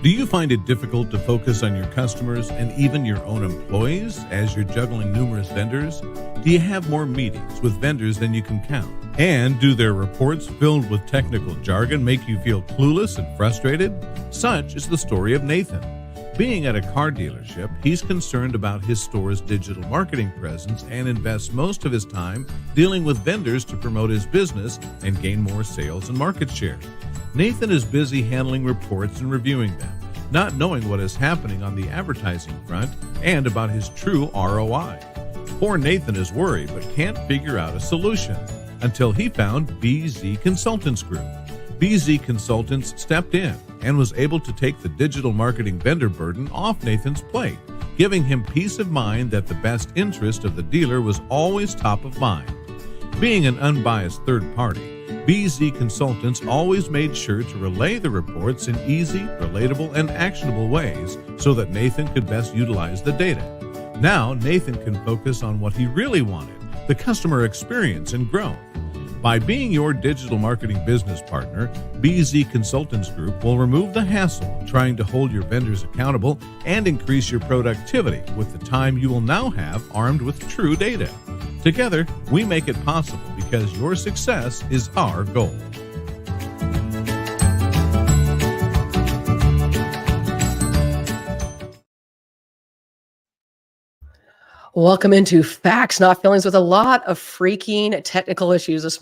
Do you find it difficult to focus on your customers and even your own employees as you're juggling numerous vendors? Do you have more meetings with vendors than you can count? And do their reports filled with technical jargon make you feel clueless and frustrated? Such is the story of Nathan. Being at a car dealership, he's concerned about his store's digital marketing presence and invests most of his time dealing with vendors to promote his business and gain more sales and market share. Nathan is busy handling reports and reviewing them, not knowing what is happening on the advertising front and about his true ROI. Poor Nathan is worried but can't figure out a solution until he found BZ Consultants Group. BZ Consultants stepped in and was able to take the digital marketing vendor burden off Nathan's plate, giving him peace of mind that the best interest of the dealer was always top of mind. Being an unbiased third party, BZ Consultants always made sure to relay the reports in easy, relatable, and actionable ways so that Nathan could best utilize the data. Now, Nathan can focus on what he really wanted, the customer experience and growth. By being your digital marketing business partner, BZ Consultants Group will remove the hassle trying to hold your vendors accountable and increase your productivity with the time you will now have armed with true data. Together, we make it possible because your success is our goal. Welcome into Facts, Not Feelings, with a lot of freaking technical issues this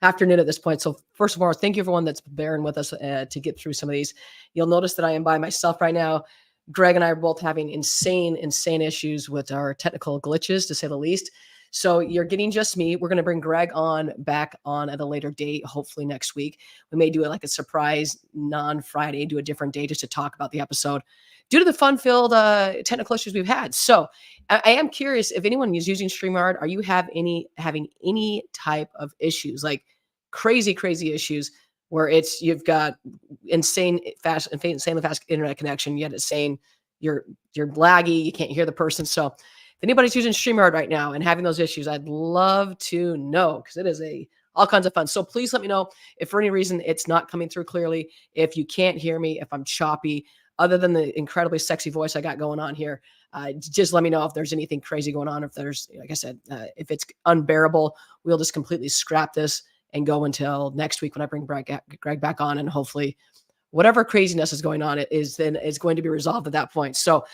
afternoon at this point. So first of all, thank you everyone that's bearing with us to get through some of these. You'll notice that I am by myself right now. Greg and I are both having insane issues with our technical glitches, to say the least. So you're getting just me. We're going to bring Greg back on at a later date, hopefully next week. We may do it like a surprise non-Friday, do a different day just to talk about the episode due to the fun-filled technical issues we've had. So I am curious if anyone is using StreamYard, are you having any type of issues, like crazy issues where you've got insanely fast internet connection, yet it's saying you're laggy, you can't hear the person. So if anybody's using StreamYard right now and having those issues, I'd love to know, because it is all kinds of fun. So please let me know if for any reason it's not coming through clearly, if you can't hear me, if I'm choppy, other than the incredibly sexy voice I got going on here. Just let me know if there's anything crazy going on. If there's, like I said, if it's unbearable, we'll just completely scrap this and go until next week when I bring Greg back on, and hopefully whatever craziness is going on is going to be resolved at that point. So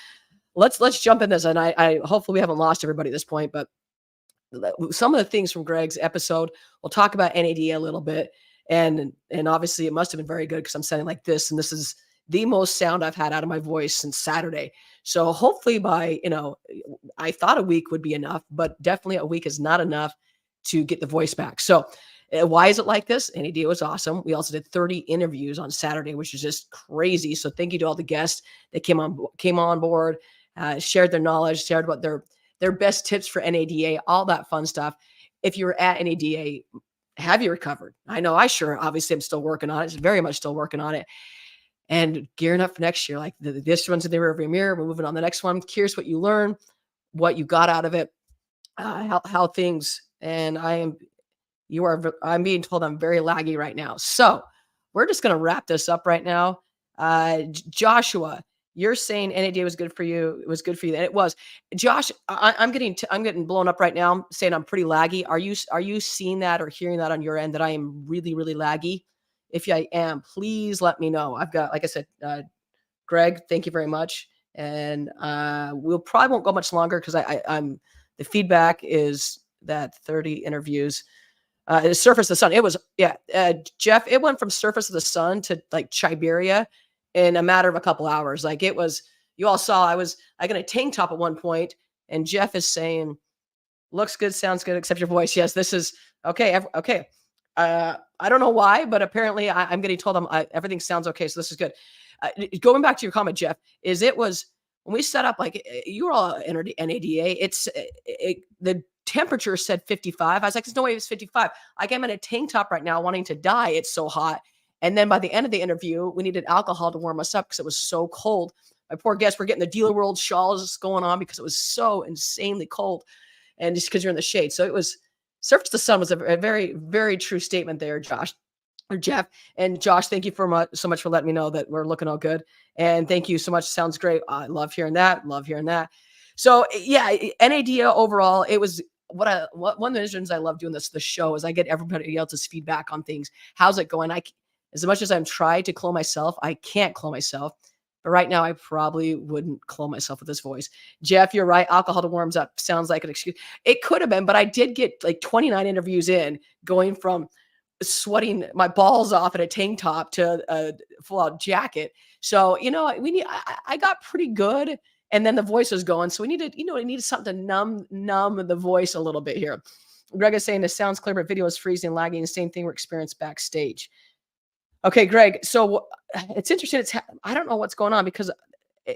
let's jump in this, and I hopefully we haven't lost everybody at this point, but some of the things from Greg's episode, we'll talk about NADA a little bit, and obviously it must have been very good because I'm sounding like this, and this is the most sound I've had out of my voice since Saturday. So hopefully by, I thought a week would be enough, but definitely a week is not enough to get the voice back. So why is it like this? NADA was awesome. We also did 30 interviews on Saturday, which is just crazy. So thank you to all the guests that came on board, shared their knowledge, shared what their best tips for NADA, all that fun stuff. If you were at NADA, have you recovered? I know obviously I'm still working on it. It's very much still working on it. And gearing up for next year, like this one's in the rearview mirror. We're moving on to the next one. Curious what you learned, what you got out of it, how things. And I'm being told I'm very laggy right now. So we're just going to wrap this up right now. Joshua, you're saying NADA was good for you. It was good for you. And it was. Josh, I'm getting blown up right now, saying I'm pretty laggy. Are you seeing that or hearing that on your end, that I am really, really laggy? If I am, please let me know. I've got, like I said, Greg, thank you very much. And we'll probably won't go much longer because I'm the feedback is that 30 interviews. Surface of the sun. It was, Jeff, it went from surface of the sun to like Siberia in a matter of a couple hours. Like it was, you all saw, I got a tank top at one point, and Jeff is saying, looks good, sounds good, except your voice. Yes, this is okay. Okay. I don't know why, but apparently I'm getting told everything sounds okay. So this is good. Going back to your comment, Jeff, when we set up, like you were all entered NADA, the temperature said 55. I was like, there's no way it's 55. Like I'm in a tank top right now wanting to die. It's so hot. And then by the end of the interview, we needed alcohol to warm us up because it was so cold. My poor guests were getting the Dealer World shawls going on because it was so insanely cold. And just because you're in the shade. So it was, surface to the sun was a very, very true statement there, Josh. or Jeff. And Josh, thank you so much for letting me know that we're looking all good. And thank you so much. Sounds great. I love hearing that. Love hearing that. So yeah, NADA overall, it was what one of the reasons I love doing the show is I get everybody else's feedback on things. How's it going? As much as I'm trying to clone myself, I can't clone myself. But right now, I probably wouldn't clone myself with this voice. Jeff, you're right. Alcohol to warms up sounds like an excuse. It could have been, but I did get like 29 interviews in, going from sweating my balls off in a tank top to a full-out jacket. So, I got pretty good, and then the voice was going. So we needed something to numb the voice a little bit here. Greg is saying the sounds clear, but video is freezing, lagging. Same thing we're experiencing backstage. Okay, Greg. So it's interesting. I don't know what's going on, because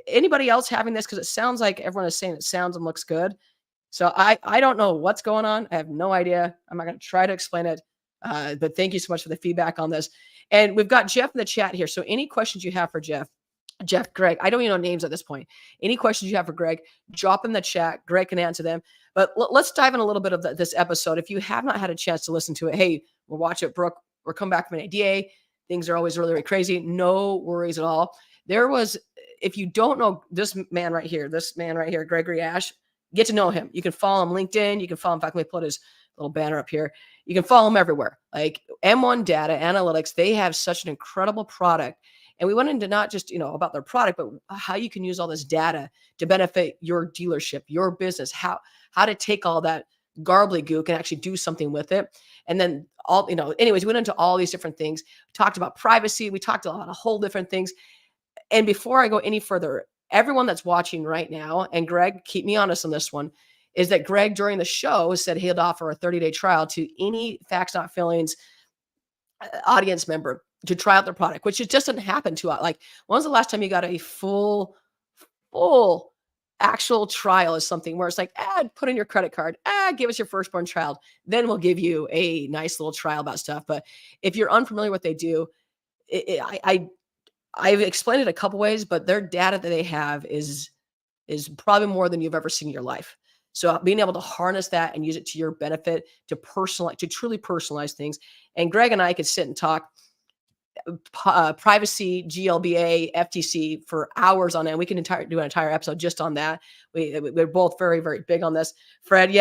anybody else having this, because it sounds like everyone is saying it sounds and looks good. So I don't know what's going on. I have no idea. I'm not going to try to explain it. But thank you so much for the feedback on this. And we've got Jeff in the chat here. So any questions you have for Jeff, Greg, I don't even know names at this point. Any questions you have for Greg, drop in the chat. Greg can answer them. But let's dive in a little bit of this episode. If you have not had a chance to listen to it, hey, we'll watch it, Brooke. We're coming back from an ADA. Things are always really, really crazy. No worries at all. If you don't know this man right here, Gregory Ashe, get to know him. You can follow him on LinkedIn. You can follow him. In fact, let me put his little banner up here. You can follow him everywhere. Like M1-Data Analytics, they have such an incredible product. And we went into not just, about their product, but how you can use all this data to benefit your dealership, your business, how to take all that gobbledygook and actually do something with it. And then anyways, we went into all these different things, talked about privacy. We talked about a whole different things. And before I go any further, everyone that's watching right now, and Greg, keep me honest on this one, is that Greg during the show said he'd offer a 30-day trial to any Facts Not Feelings audience member to try out their product, which it just doesn't happen to us. Like, when was the last time you got a full actual trial? Is something where it's like, put in your credit card, give us your firstborn child, then we'll give you a nice little trial about stuff. But if you're unfamiliar with what they do, I've explained it a couple ways, but their data that they have is probably more than you've ever seen in your life. So being able to harness that and use it to your benefit, to truly personalize things. And Greg and I could sit and talk privacy, GLBA, FTC for hours on end. We can do an entire episode just on that. We're both very, very big on this. Fred,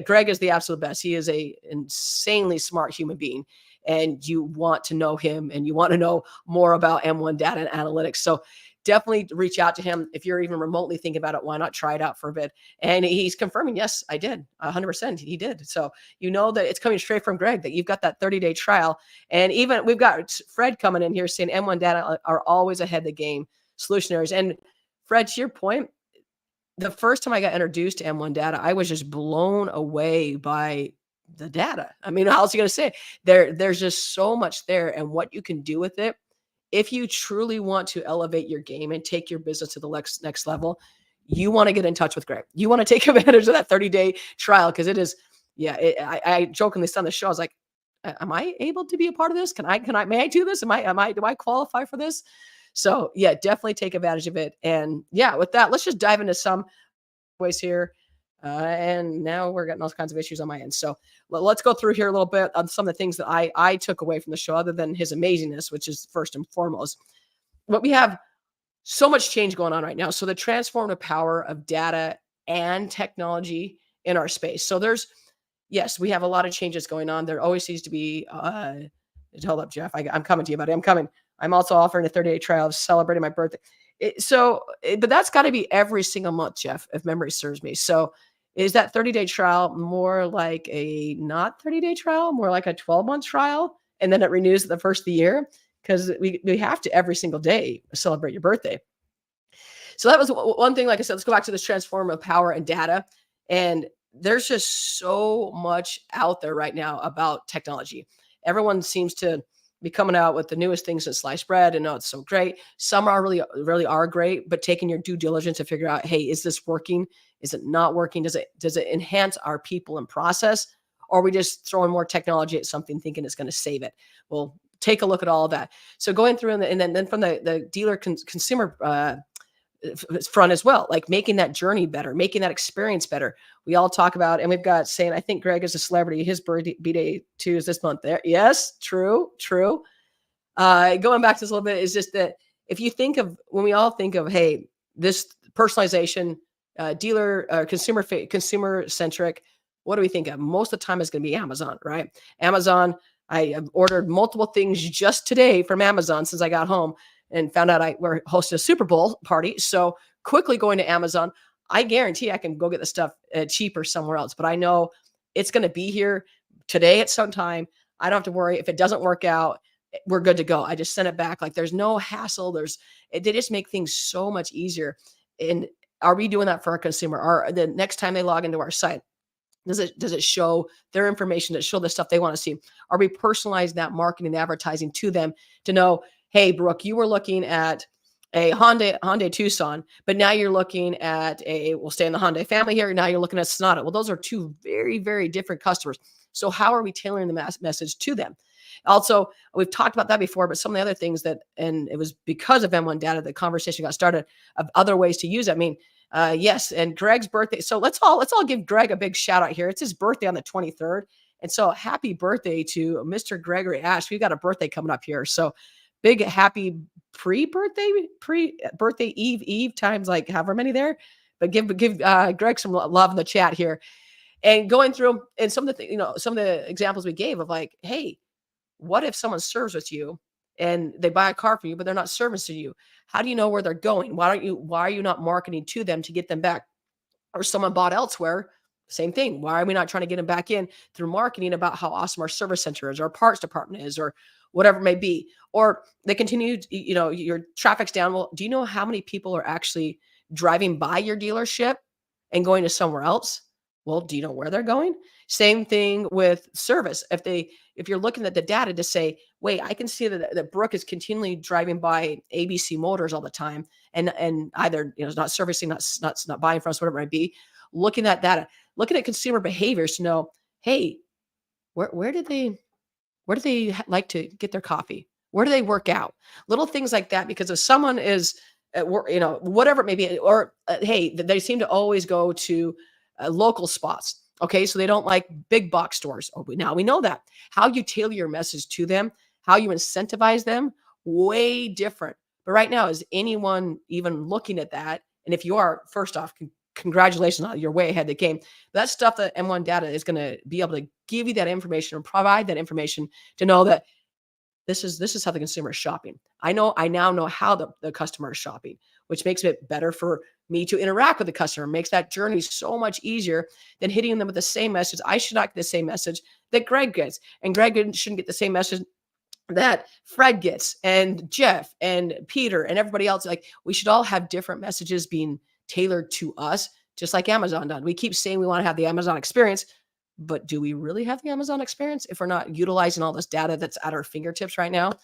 Greg is the absolute best. He is a insanely smart human being, and you want to know him and you want to know more about M1-Data Analytics. So definitely reach out to him. If you're even remotely thinking about it, why not try it out for a bit? And he's confirming, yes, I did. 100% he did. So you know that it's coming straight from Greg, that you've got that 30-day trial. And even we've got Fred coming in here saying M1-Data are always ahead of the game, solutionaries. And Fred, to your point, the first time I got introduced to M1-Data, I was just blown away by the data. I mean, how else are you going to say? There's just so much there, and what you can do with it. If you truly want to elevate your game and take your business to the next level, you want to get in touch with Greg. You want to take advantage of that 30-day trial, because it is, I jokingly said on the show, I was like, am I able to be a part of this? May I do this? Do I qualify for this? So yeah, definitely take advantage of it. And yeah, with that, let's just dive into some ways here. And now we're getting all kinds of issues on my end. So let's go through here a little bit on some of the things that I took away from the show, other than his amazingness, which is first and foremost. But we have so much change going on right now. So the transformative power of data and technology in our space. So we have a lot of changes going on. There always seems to be, hold up, Jeff, I'm coming to you, buddy. I'm coming. I'm also offering a 30-day trial of celebrating my birthday. But that's got to be every single month, Jeff, if memory serves me. So is that 30-day trial more like a not 30-day trial, more like a 12-month trial, and then it renews at the first of the year? Because we have to every single day celebrate your birthday. So that was one thing. Like I said, let's go back to this transformative power and data. And there's just so much out there right now about technology. Everyone seems to be coming out with the newest things in sliced bread, and it's so great. Some are really are great, but taking your due diligence to figure out, hey, is this working? Is it not working? Does it enhance our people and process? Or are we just throwing more technology at something thinking it's going to save it? Well, take a look at all of that. So going through and then from the dealer consumer front as well, like making that journey better, making that experience better. We all talk about, and we've got saying, I think Greg is a celebrity. His birthday too is this month there. Yes, true. going back to this a little bit is just that if you think of when we all think of, hey, this personalization, dealer, consumer centric, what do we think of? Most of the time, it's going to be Amazon, right? Amazon. I have ordered multiple things just today from Amazon since I got home and found out we're hosting a Super Bowl party. So quickly going to Amazon, I guarantee I can go get the stuff cheaper somewhere else. But I know it's going to be here today at some time. I don't have to worry if it doesn't work out. We're good to go. I just send it back. Like there's no hassle. They just make things so much easier. And are we doing that for our consumer? Or the next time they log into our site, does it show their information, that show the stuff they want to see? Are we personalizing that marketing and advertising to them to know, hey, Brooke, you were looking at a Hyundai Tucson, but now you're looking at we'll stay in the Hyundai family here. Now you're looking at Sonata. Well, those are two very, very different customers. So how are we tailoring the message to them? Also, we've talked about that before, but some of the other things and it was because of M1-Data, the conversation got started of other ways to use it. I mean, yes, and Greg's birthday. So let's all give Greg a big shout out here. It's his birthday on the 23rd. And so happy birthday to Mr. Gregory Ashe. We've got a birthday coming up here. So big happy pre-birthday eve times like however many there. But give Greg some love in the chat here. And going through and some of the examples we gave of like, hey, what if someone serves with you and they buy a car from you, but they're not servicing you? How do you know where they're going? Why are you not marketing to them to get them back? Or someone bought elsewhere, same thing. Why are we not trying to get them back in through marketing about how awesome our service center is, or our parts department is, or whatever it may be? Or they continue, your traffic's down. Well, do you know how many people are actually driving by your dealership and going to somewhere else? Well, do you know where they're going? Same thing with service. If you're looking at the data to say, wait, I can see that Brooke is continually driving by ABC Motors all the time and either is not servicing, not buying from us, whatever it might be, looking at data, looking at consumer behaviors to know, hey, where do they like to get their coffee? Where do they work out? Little things like that, because if someone is at work, whatever it may be, or hey, they seem to always go to local spots. Okay, so they don't like big box stores. Oh, now we know that. How you tailor your message to them, how you incentivize them, way different. But right now, is anyone even looking at that? And if you are, first off, congratulations, you're way ahead of the game. That's stuff that M1-Data is going to be able to give you that information and provide that information to know that this is how the consumer is shopping. I now know how the customer is shopping, which makes it better for me to interact with the customer, makes that journey so much easier than hitting them with the same message. I should not get the same message that Greg gets, and Greg shouldn't get the same message that Fred gets, and Jeff and Peter and everybody else. Like, we should all have different messages being tailored to us, just like Amazon done. We keep saying we want to have the Amazon experience, but do we really have the Amazon experience if we're not utilizing all this data that's at our fingertips right now?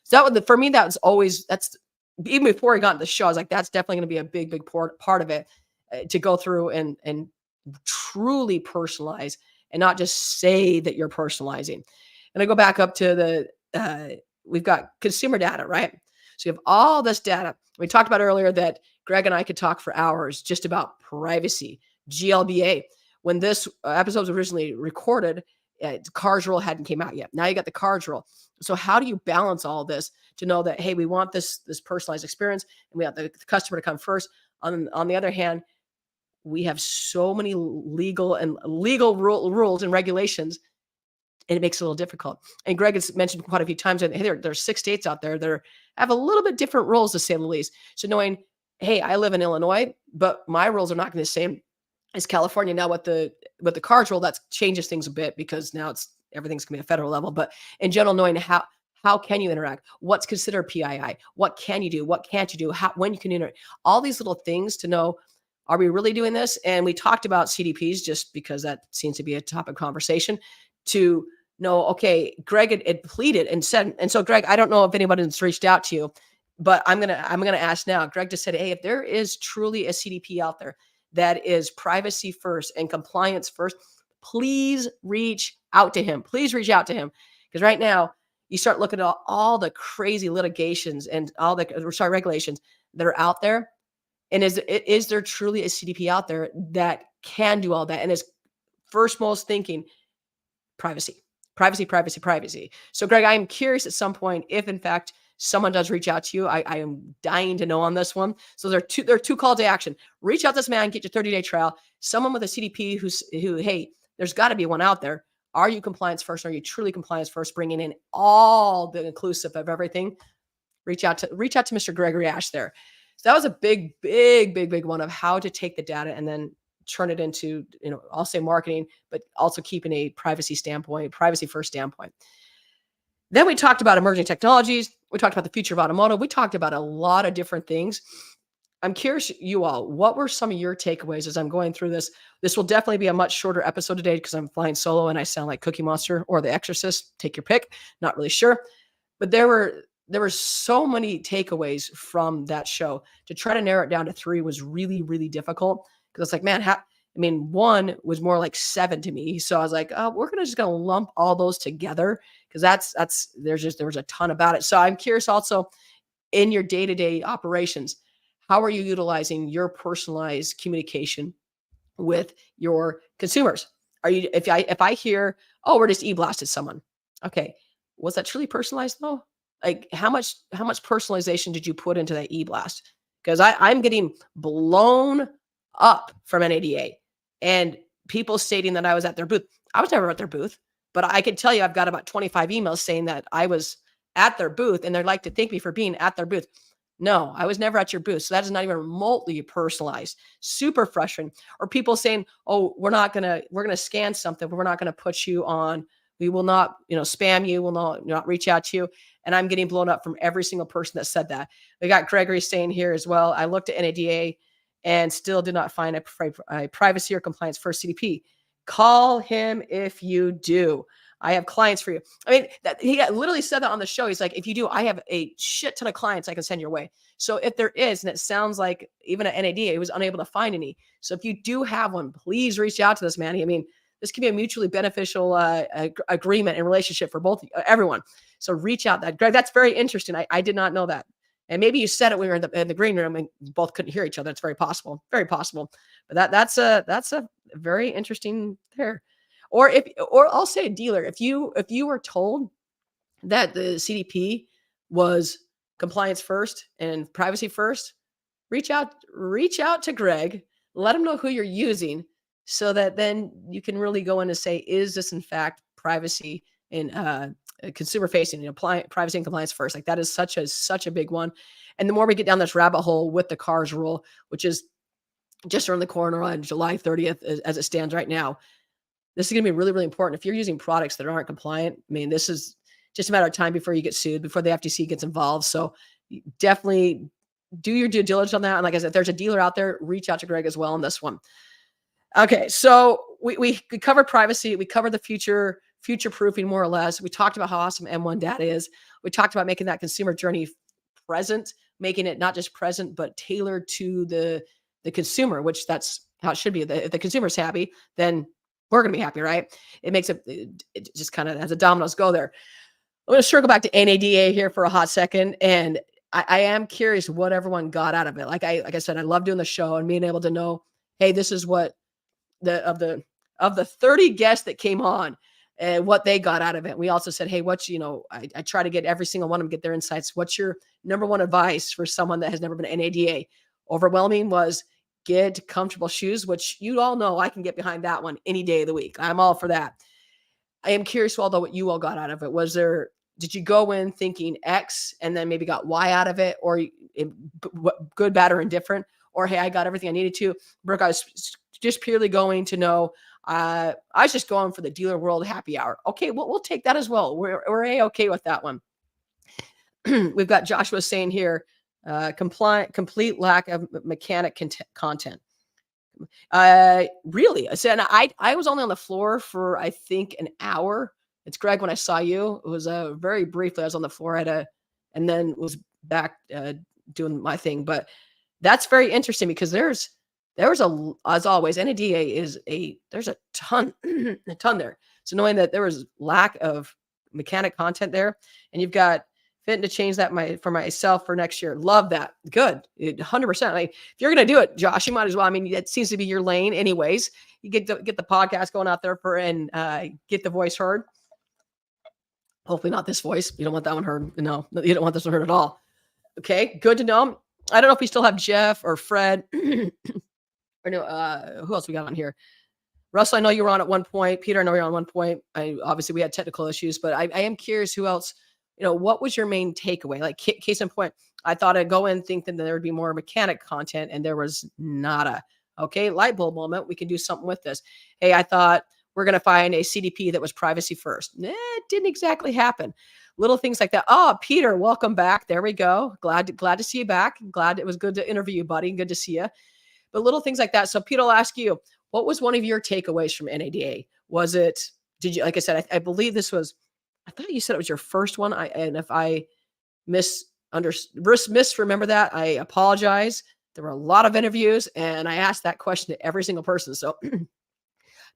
So for me, that's even before I got into the show, I was like, that's definitely going to be a big part of it, to go through and truly personalize and not just say that you're personalizing. And I go back up to we've got consumer data, right? So you have all this data. We talked about earlier that Greg and I could talk for hours just about privacy, GLBA. When this episode was originally recorded, CARS rule hadn't came out yet. Now you got the CARS rule. So how do you balance all this to know that, hey, we want this personalized experience and we want the customer to come first? On the other hand, we have so many legal rules and regulations, and it makes it a little difficult. And Greg has mentioned quite a few times that, hey, there's 6 states out there that have a little bit different rules, to say the least. So knowing, hey, I live in Illinois, but my rules are not going to be the same as California. Now with the CARS rule, that changes things a bit, because now everything's going to be a federal level. But in general, knowing how can you interact? What's considered PII? What can you do? What can't you do? When you can interact? All these little things to know, are we really doing this? And we talked about CDPs just because that seems to be a topic of conversation, to know, okay, Greg had pleaded and said, and so Greg, I don't know if anybody's reached out to you, but I'm gonna ask now. Greg just said, hey, if there is truly a CDP out there that is privacy first and compliance first, please reach out to him. Please reach out to him. Because right now, you start looking at all the crazy litigations and regulations that are out there. And is there truly a CDP out there that can do all that? And is first most thinking privacy? Privacy, privacy, privacy. So Greg, I am curious at some point if in fact someone does reach out to you. I am dying to know on this one. So there are two calls to action. Reach out to this man, get your 30-day trial. Someone with a CDP who, hey, there's got to be one out there. Are you compliance first? Are you truly compliance first? Bringing in all the inclusive of everything. Reach out to Mr. Gregory Ashe there. So that was a big, big, big, big one of how to take the data and then turn it into, I'll say marketing, but also keeping a privacy first standpoint. Then we talked about emerging technologies. We talked about the future of automotive. We talked about a lot of different things. I'm curious, you all, what were some of your takeaways as I'm going through this? This will definitely be a much shorter episode today because I'm flying solo and I sound like Cookie Monster or The Exorcist. Take your pick. Not really sure. But there were so many takeaways from that show. To try to narrow it down to 3 was really, really difficult because it's like, man, one was more like 7 to me. So I was like, oh, we're just gonna lump all those together because there was a ton about it. So I'm curious also in your day-to-day operations, how are you utilizing your personalized communication with your consumers? If I hear, oh, we're just e-blasted someone. Okay, was that truly personalized though? Like how much personalization did you put into that e-blast? Because I'm getting blown up from NADA and people stating that I was at their booth. I was never at their booth, but I can tell you I've got about 25 emails saying that I was at their booth and they'd like to thank me for being at their booth. No, I was never at your booth. So that is not even remotely personalized. Super frustrating. Or people saying, oh, we're going to scan something, but we're not going to put you on. We will not, spam you. We'll not reach out to you. And I'm getting blown up from every single person that said that. We got Gregory saying here as well. I looked at NADA and still did not find a privacy or compliance first CDP. Call him if you do. I have clients for you. I mean, he literally said that on the show. He's like, if you do, I have a shit ton of clients I can send your way. So if there is, and it sounds like even at NADA, he was unable to find any. So if you do have one, please reach out to this man. I mean, this can be a mutually beneficial agreement and relationship for everyone. So reach out. Greg, that's very interesting. I did not know that. And maybe you said it when we were in the green room and both couldn't hear each other. It's very possible. Very possible. But that's a very interesting there. Or I'll say a dealer, if you were told that the CDP was compliance first and privacy first, reach out to Greg, let him know who you're using so that then you can really go in and say, is this in fact privacy and consumer facing and privacy and compliance first? Like that is such a big one. And the more we get down this rabbit hole with the CARS rule, which is just around the corner on July 30th as it stands right now, this is going to be really, really important. If you're using products that aren't compliant, I mean, this is just a matter of time before you get sued, before the FTC gets involved. So definitely do your due diligence on that. And like I said, if there's a dealer out there, reach out to Greg as well on this one. Okay, so we covered privacy. We covered the future proofing more or less. We talked about how awesome M1-Data is. We talked about making that consumer journey present, making it not just present, but tailored to the consumer, which that's how it should be. If the consumer's happy, then we're going to be happy, right? It makes it just kind of as a dominoes go there. I'm going to circle back to NADA here for a hot second. And I am curious what everyone got out of it. Like I said, I love doing the show and being able to know, hey, this is what of the 30 guests that came on and what they got out of it. We also said, hey, I try to get every single one of them, get their insights. What's your number one advice for someone that has never been NADA? Overwhelming was get comfortable shoes, which you all know I can get behind that one any day of the week. I'm all for that. I am curious, although, what you all got out of it. Did you go in thinking X and then maybe got Y out of it, or good, bad, or indifferent? Or, hey, I got everything I needed to. Brooke, I was just purely going to know, I was just going for the dealer world happy hour. Okay, we'll take that as well. We're A-okay with that one. We've got Joshua saying here, complete lack of mechanic content. Really? I said I was only on the floor for I think an hour. It's Greg. When I saw you, it was very briefly. I was on the floor and then was back doing my thing. But that's very interesting because there's as always, NADA there's a ton there. So knowing that there was lack of mechanic content there, and you've got fitting to change that for myself for next year. Love that. Good. 100%. Like, if you're going to do it, Josh, you might as well. I mean, it seems to be your lane anyways. You get the podcast going out there and get the voice heard. Hopefully not this voice. You don't want that one heard. No, you don't want this one heard at all. Okay, good to know. I don't know if we still have Jeff or Fred or no. Who else we got on here? Russell, I know you were on at one point. Peter, I know you're on one point. Obviously we had technical issues, but I am curious who else. What was your main takeaway? Like case in point, I thought I'd go in thinking that there would be more mechanic content, and there was nada. Okay, light bulb moment. We can do something with this. Hey, I thought we're going to find a CDP that was privacy first. It didn't exactly happen. Little things like that. Oh, Peter, welcome back. There we go. Glad to see you back. Glad it was good to interview you, buddy. Good to see you. But little things like that. So Peter, I'll ask you, what was one of your takeaways from NADA? Did you, like I said, I believe this was, I thought you said it was your first one. And if I misremember that, I apologize. There were a lot of interviews and I asked that question to every single person. So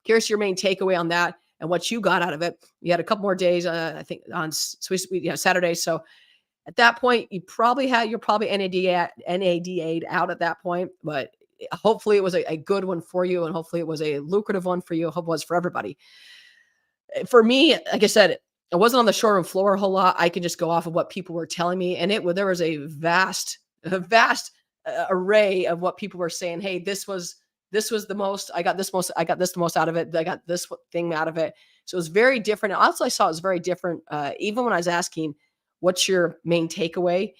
curious your main takeaway on that and what you got out of it. You had a couple more days, I think on Saturday. So at that point, you're probably NADA'd out at that point, but hopefully it was a good one for you. And hopefully it was a lucrative one for you. I hope it was for everybody. For me, like I said, I wasn't on the showroom floor a whole lot. I can just go off of what people were telling me. And there was a vast array of what people were saying. Hey, this was the most, I got this the most out of it. I got this thing out of it. So it was very different. And also I saw it was very different. Even when I was asking, what's your main takeaway?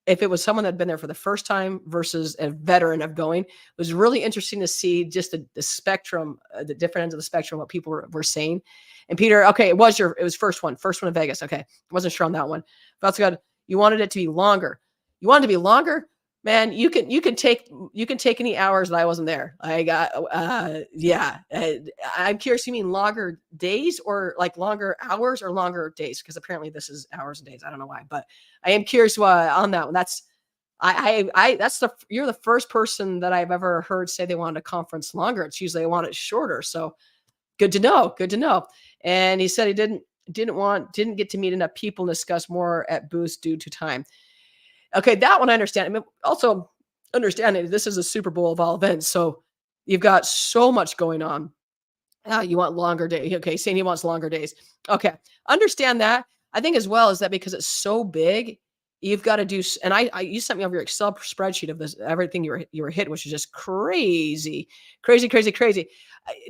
If it was someone that had been there for the first time versus a veteran of going, it was really interesting to see just the spectrum, the different ends of the spectrum, what people were saying. And Peter, okay, it was first one in Vegas. Okay. I wasn't sure on that one. That's good. You wanted it to be longer. You wanted it to be longer, man. You can take any hours that I wasn't there. I got, I'm curious. You mean longer days or like longer hours or longer days? Because apparently this is hours and days. I don't know why, but I am curious on that one. That's you're the first person that I've ever heard say they wanted a conference longer. It's usually they want it shorter. So good to know. Good to know. And he said he didn't get to meet enough people and discuss more at booths due to time. Okay, that one I understand. I mean, also understanding this is a Super Bowl of all events, so you've got so much going on. You want longer days. Okay, saying he wants longer days. Okay, understand that. I think as well is that because it's so big, you've got to do. And you sent me over your Excel spreadsheet of this everything you were hitting, which is just crazy.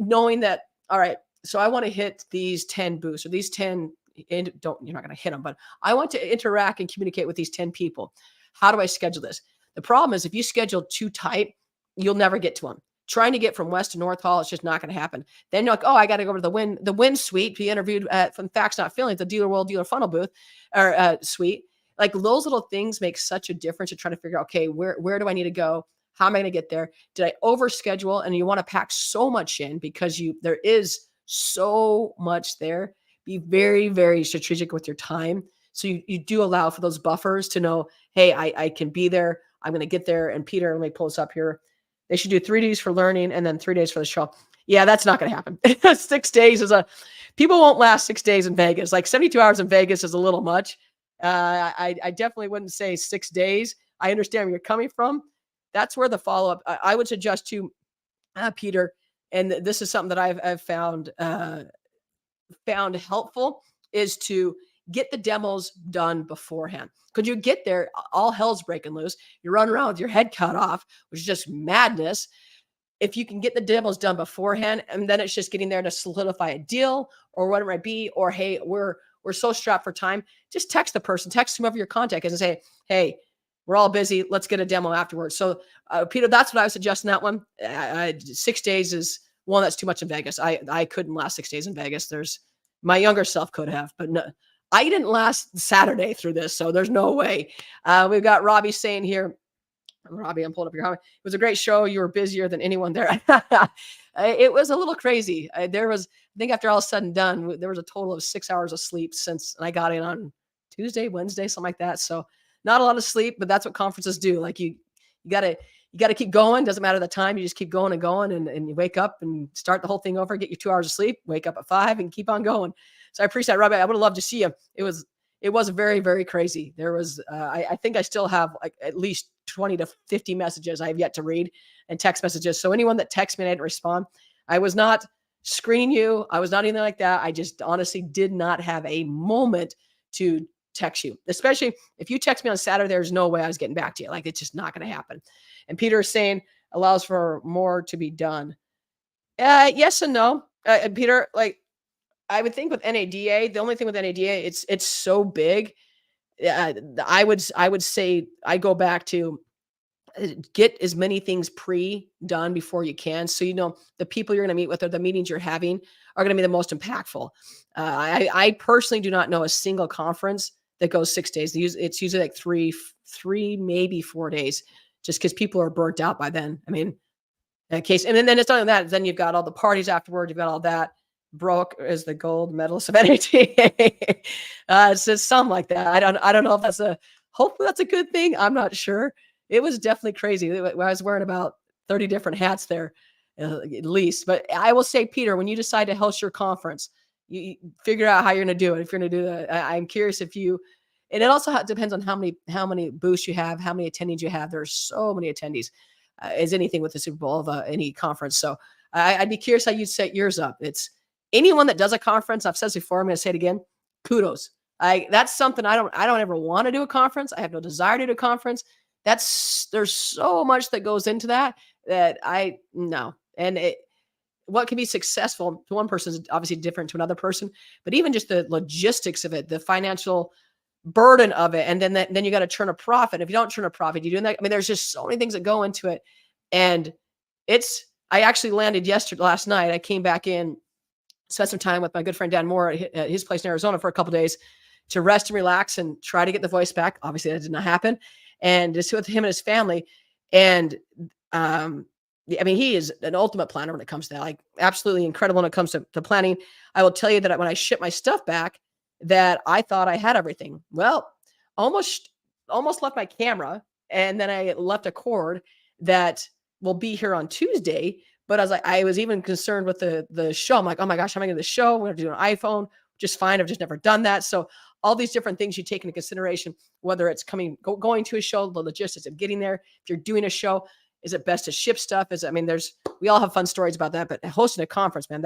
Knowing that, all right, so I want to hit these 10 booths or these 10. You're not going to hit them, but I want to interact and communicate with these 10 people. How do I schedule this? The problem is if you schedule too tight, you'll never get to them. Trying to get from West to North Hall, it's just not going to happen. Then you're like, oh, I got to go to the Win Suite. Be interviewed from Facts Not Feelings, the Dealer World Dealer Funnel booth or suite. Like those little things make such a difference. You're trying to figure out, okay, where do I need to go? How am I going to get there? Did I overschedule? And you want to pack so much in because there is so much there. Be very, very strategic with your time. So you do allow for those buffers to know, hey, I can be there. I'm going to get there. And Peter, let me pull this up here. They should do 3 days for learning and then 3 days for the show. Yeah, that's not going to happen. 6 days people won't last 6 days in Vegas. Like 72 hours in Vegas is a little much. I definitely wouldn't say 6 days. I understand where you're coming from. That's where the follow-up, I would suggest to Peter, and this is something that I've found helpful, is to get the demos done beforehand. Could you get there, all hell's breaking loose. You're running around with your head cut off, which is just madness. If you can get the demos done beforehand, and then it's just getting there to solidify a deal or whatever it might be, or hey, we're so strapped for time, just text the person, text whoever your contact is and say, hey, we're all busy. Let's get a demo afterwards. So Peter, that's what I was suggesting that one. 6 days is one that's too much in Vegas. I couldn't last 6 days in Vegas. My younger self could have, but no, I didn't last Saturday through this. So there's no way. We've got Robbie saying here, Robbie, I'm pulling up your comment. It was a great show. You were busier than anyone there. It was a little crazy. I think after all is said and done, there was a total of 6 hours of sleep since I got in on Tuesday, Wednesday, something like that. So not a lot of sleep, but that's what conferences do. Like you gotta keep going. Doesn't matter the time. You just keep going and going and you wake up and start the whole thing over, get your 2 hours of sleep, wake up at 5 and keep on going. So I appreciate it, Robbie. I would have loved to see you. It was very, very crazy. There was, I think I still have like at least 20 to 50 messages I have yet to read and text messages. So anyone that texts me and I didn't respond, I was not screening you. I was not anything like that. I just honestly did not have a moment to text you, especially if you text me on Saturday. There's no way I was getting back to you. Like, it's just not going to happen. And Peter is saying allows for more to be done. Yes and no. Peter, like, I would think with NADA, the only thing with NADA, it's so big. I would say I go back to get as many things pre-done before you can. So, the people you're going to meet with or the meetings you're having are going to be the most impactful. I personally do not know a single conference that goes 6 days. It's usually like three, maybe 4 days, just because people are burnt out by then. I mean, in case, and then it's not only that, then you've got all the parties afterward. You've got all that. Brooke is the gold medalist of NATA. It's just something like that. I don't know if hopefully that's a good thing. I'm not sure. It was definitely crazy. I was wearing about 30 different hats there, at least. But I will say, Peter, when you decide to host your conference, you figure out how you're going to do it. If you're going to do that, I'm curious if you, and it also depends on how many booths you have, how many attendees you have. There's so many attendees, as anything with the Super Bowl of any conference. So I'd be curious how you'd set yours up. It's anyone that does a conference. I've said this before. I'm going to say it again. Kudos. That's something I don't ever want to do a conference. I have no desire to do a conference. There's so much that goes into that I no. And what can be successful to one person is obviously different to another person, but even just the logistics of it, the financial burden of it, and then you got to turn a profit. If you don't turn a profit, you doing that. I mean, there's just so many things that go into it. And I actually landed last night. I came back in, spent some time with my good friend Dan Moore at his place in Arizona for a couple of days to rest and relax and try to get the voice back. Obviously that did not happen. And just with him and his family. And I mean, he is an ultimate planner when it comes to that, like absolutely incredible when it comes to planning. I will tell you that when I ship my stuff back, that I thought I had everything. Well, almost left my camera, and then I left a cord that will be here on Tuesday. But I was even concerned with the show. I'm like, oh my gosh, how am I going to do the show? We're going to do an iPhone, just fine. I've just never done that. So all these different things you take into consideration, whether it's going to a show, the logistics of getting there. If you're doing a show, is it best to ship stuff? We all have fun stories about that, but hosting a conference, man,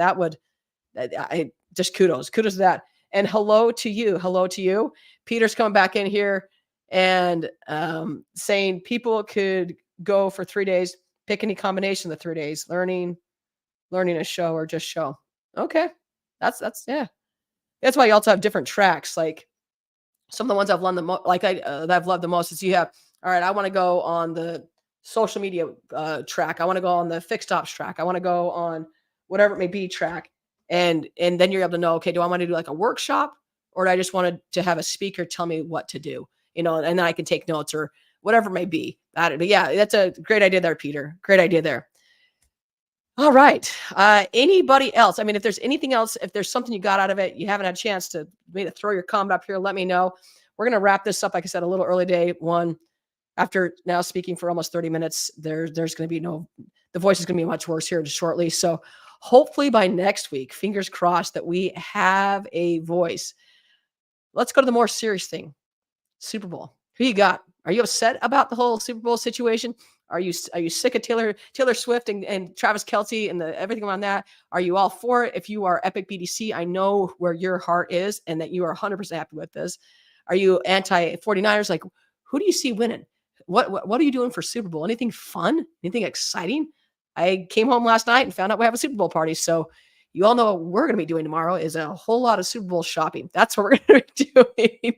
I just kudos to that. And hello to you. Peter's coming back in here and saying people could go for 3 days, pick any combination of the 3 days, learning a show or just show. Okay. That's yeah. That's why you also have different tracks. Like some of the ones I've loved the most, that I've loved the most is you have, all right, I want to go on the social media track. I want to go on the fixed ops track. I want to go on whatever it may be track. And then you're able to know, okay, do I want to do like a workshop, or do I just want to have a speaker tell me what to do, and then I can take notes or whatever it may be. But yeah, that's a great idea there, Peter. Great idea there. All right. Anybody else? I mean, if there's anything else, if there's something you got out of it, you haven't had a chance to maybe throw your comment up here, let me know. We're going to wrap this up. Like I said, a little early day one. After now speaking for almost 30 minutes, there's going to be the voice is going to be much worse here just shortly. So hopefully by next week, fingers crossed, that we have a voice. Let's go to the more serious thing. Super Bowl. Who you got? Are you upset about the whole Super Bowl situation? Are you sick of Taylor Swift and Travis Kelce and everything around that? Are you all for it? If you are Epic BDC, I know where your heart is and that you are 100% happy with this. Are you anti 49ers? Like, who do you see winning? What are you doing for Super Bowl? Anything fun? Anything exciting? I came home last night and found out we have a Super Bowl party. So you all know what we're going to be doing tomorrow is a whole lot of Super Bowl shopping. That's what we're going to be doing.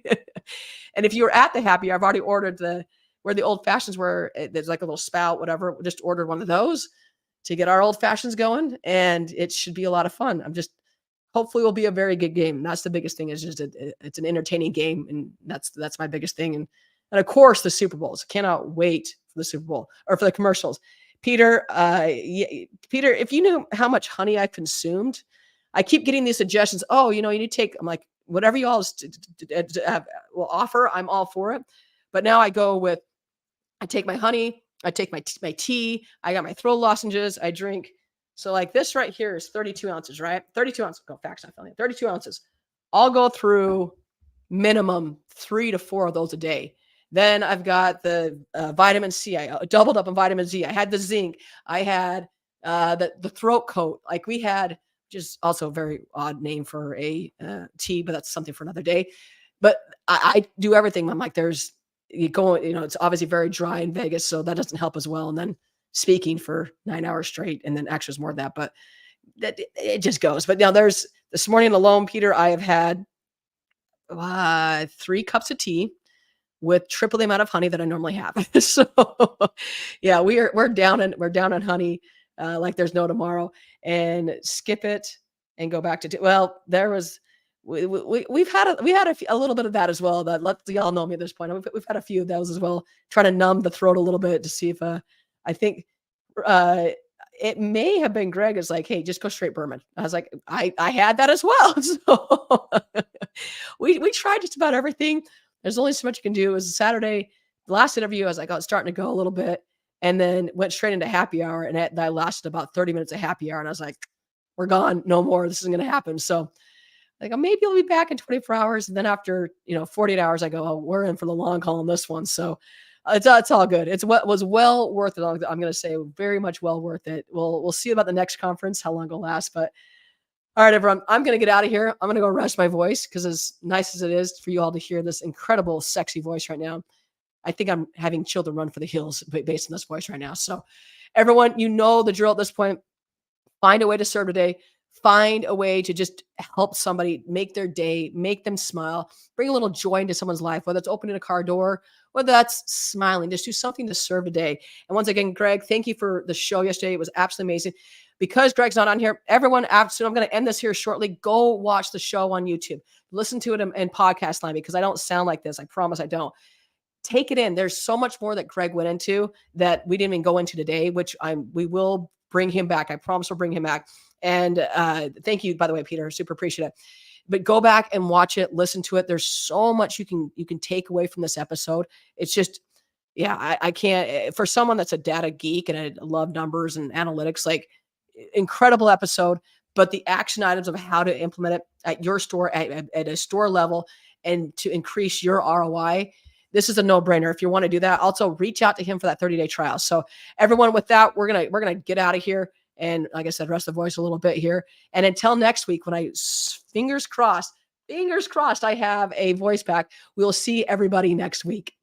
And if you were at the happy hour, I've already ordered where the old fashions were. There's like a little spout, whatever. We just ordered one of those to get our old fashions going, and it should be a lot of fun. Hopefully it'll be a very good game. That's the biggest thing, is just it's an entertaining game, and that's my biggest thing. And of course the Super Bowls. Cannot wait for the Super Bowl or for the commercials. Peter, Peter, if you knew how much honey I consumed, I keep getting these suggestions. Oh, you need to take. I'm like, whatever you all will offer, I'm all for it. But now I take my honey, I take my tea, I got my throat lozenges, I drink. So like this right here is 32 ounces, right? 32 ounces. Go facts, not feeling it. 32 ounces. I'll go through minimum 3 to 4 of those a day. Then I've got the vitamin C. I doubled up on vitamin Z. I had the zinc. I had the throat coat. Like we had is also a very odd name for a tea, but that's something for another day. But I do everything. I'm like, you go, it's obviously very dry in Vegas, so that doesn't help as well. And then speaking for 9 hours straight, and then actually it's more than that, but it just goes. But now this morning alone, Peter, I have had 3 cups of tea with triple the amount of honey that I normally have. So yeah, we're down on honey like there's no tomorrow, and skip it and go back to tea. Well, there was we've had a little bit of that as well. That let y'all know me at this point. We've had a few of those as well, trying to numb the throat a little bit to see if I think uh it may have been Greg is like, hey, just go straight bourbon. I was like, I had that as well. So we tried just about everything. There's only so much you can do. It was a Saturday. The last interview, I was like, oh, it's starting to go a little bit. And then went straight into happy hour. And that lasted about 30 minutes of happy hour. And I was like, we're gone. No more. This isn't going to happen. So like, oh, maybe I'll be back in 24 hours. And then after, 48 hours, I go, oh, we're in for the long haul on this one. So it's all good. It's what was well worth it. I'm going to say very much well worth it. We'll see about the next conference, how long it'll last. But all right, everyone, I'm going to get out of here. I'm going to go rest my voice because as nice as it is for you all to hear this incredible, sexy voice right now, I think I'm having children run for the hills based on this voice right now. So everyone, you know the drill at this point. Find a way to serve today. Find a way to just help somebody make their day, make them smile, bring a little joy into someone's life, whether it's opening a car door, whether that's smiling, just do something to serve today. And once again, Greg, thank you for the show yesterday. It was absolutely amazing. Because Greg's not on here, everyone, I'm going to end this here shortly. Go watch the show on YouTube. Listen to it in podcast line because I don't sound like this. I promise I don't. Take it in. There's so much more that Greg went into that we didn't even go into today, which we will bring him back. I promise we'll bring him back. And thank you, by the way, Peter. Super appreciate it. But go back and watch it. Listen to it. There's so much you can take away from this episode. It's just, yeah, I can't. For someone that's a data geek and I love numbers and analytics, like, incredible episode, but the action items of how to implement it at your store at a store level and to increase your ROI. This is a no-brainer. If you want to do that, also reach out to him for that 30-day trial. So everyone, with that, we're gonna get out of here. And like I said, rest the voice a little bit here. And until next week, when fingers crossed, I have a voice back. We'll see everybody next week.